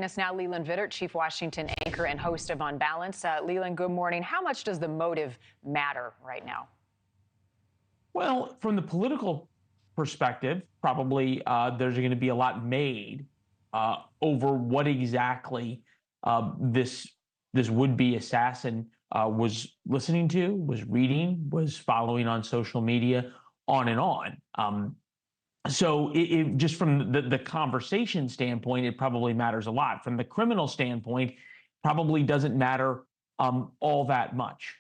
us now Leland Vittert, Chief Washington anchor and host of Unbalanced. Leland, good morning. How much does the motive matter right now? Well, from the political perspective, probably there's going to be a lot made over what exactly this would-be assassin was listening to, was reading, was following on social media, on and on. So it just from the conversation standpoint, it probably matters a lot. From the criminal standpoint, probably doesn't matter all that much.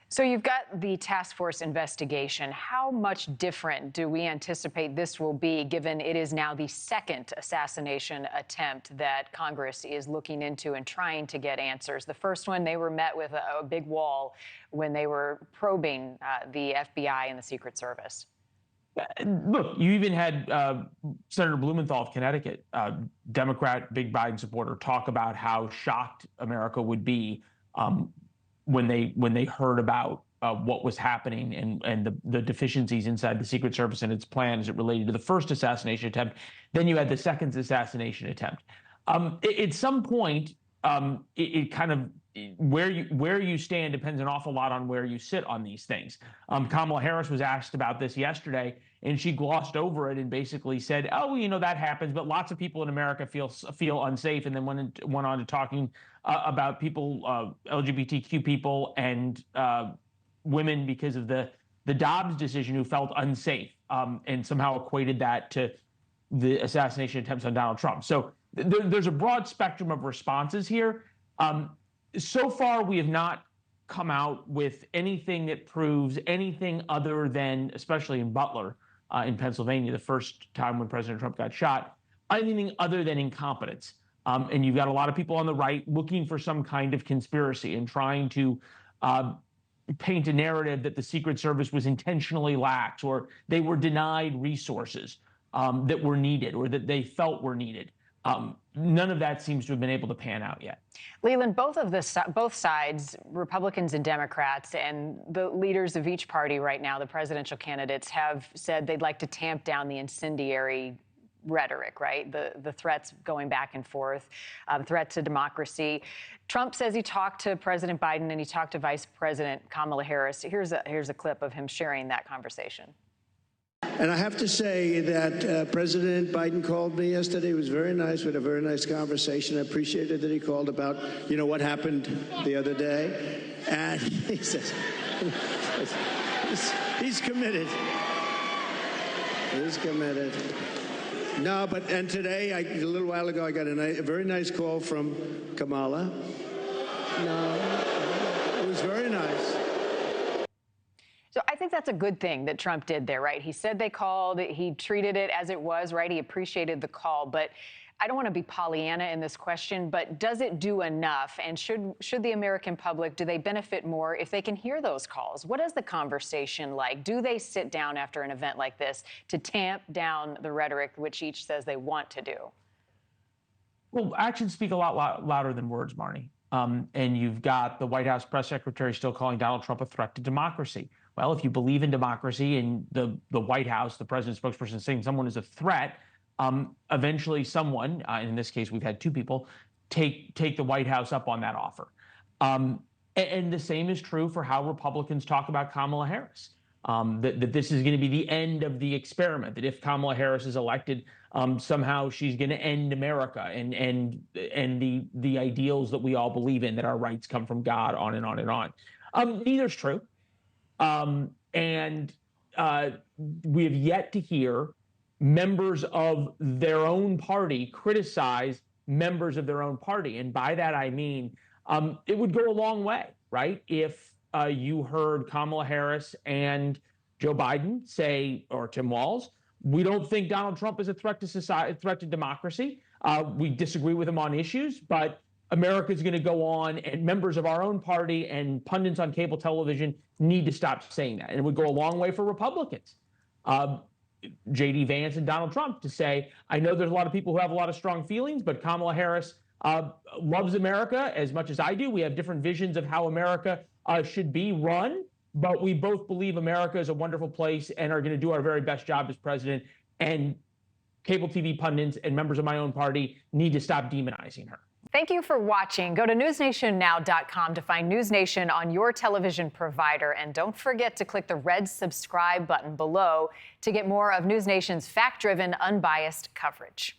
So you've got the task force investigation. How much different do we anticipate this will be, given it is now the second assassination attempt that Congress is looking into and trying to get answers? The first one, they were met with a big wall when they were probing the FBI and the Secret Service. Look, you even had Senator Blumenthal of Connecticut, Democrat, big Biden supporter, talk about how shocked America would be when they heard about what was happening and the deficiencies inside the Secret Service and its plan as it related to the first assassination attempt. Then you had the second assassination attempt. At some point, it kind of where you stand depends an awful lot on where you sit on these things. Kamala Harris was asked about this yesterday, and she glossed over it and basically said, "Oh, you know, that happens, but lots of people in America feel unsafe," and then went on to talking about people, LGBTQ people and women because of the Dobbs decision who felt unsafe, and somehow equated that to the assassination attempts on Donald Trump. So there's a broad spectrum of responses here. So far, we have not come out with anything that proves anything other than, especially in Butler, in Pennsylvania, the first time when President Trump got shot, anything other than incompetence. And you've got a lot of people on the right looking for some kind of conspiracy and trying to paint a narrative that the Secret Service was intentionally lax, or they were denied resources that were needed or that they felt were needed. None of that seems to have been able to pan out yet. Leland, both sides, Republicans and Democrats, and the leaders of each party right now, the presidential candidates, have said they'd like to tamp down the incendiary rhetoric, right? The threats going back and forth, threat to democracy. Trump says he talked to President Biden and he talked to Vice President Kamala Harris. Here's a clip of him sharing that conversation. And I have to say that President Biden called me yesterday. It was very nice. We had a very nice conversation. I appreciated that he called about, you know, what happened the other day. And he says, he's committed. He's committed. No, and today, a little while ago, I got a very nice call from Kamala. No, it was very nice. So I think that's a good thing that Trump did there, right? He said they called, he treated it as it was, right? He appreciated the call, but I don't want to be Pollyanna in this question, but does it do enough? And should the American public, do they benefit more if they can hear those calls? What is the conversation like? Do they sit down after an event like this to tamp down the rhetoric, which each says they want to do? Well, actions speak a lot louder than words, Marni. And you've got the White House press secretary still calling Donald Trump a threat to democracy. Well, if you believe in democracy and the White House, the president's spokesperson, saying someone is a threat, eventually someone, in this case, we've had two people, take the White House up on that offer. And the same is true for how Republicans talk about Kamala Harris, that this is going to be the end of the experiment, that if Kamala Harris is elected, somehow she's going to end America and the ideals that we all believe in, that our rights come from God, on and on and on. Neither's true. And we have yet to hear members of their own party criticize members of their own party. And by that, I mean, it would go a long way, right? If you heard Kamala Harris and Joe Biden say, or Tim Walz, we don't think Donald Trump is a threat to society, a threat to democracy. We disagree with him on issues, but America is going to go on, and members of our own party and pundits on cable television need to stop saying that. And it would go a long way for Republicans, J.D. Vance and Donald Trump, to say, I know there's a lot of people who have a lot of strong feelings, but Kamala Harris loves America as much as I do. We have different visions of how America should be run, but we both believe America is a wonderful place and are going to do our very best job as president. And cable TV pundits and members of my own party need to stop demonizing her. Thank you for watching. Go to newsnationnow.com to find NewsNation on your television provider. And don't forget to click the red subscribe button below to get more of NewsNation's fact-driven, unbiased coverage.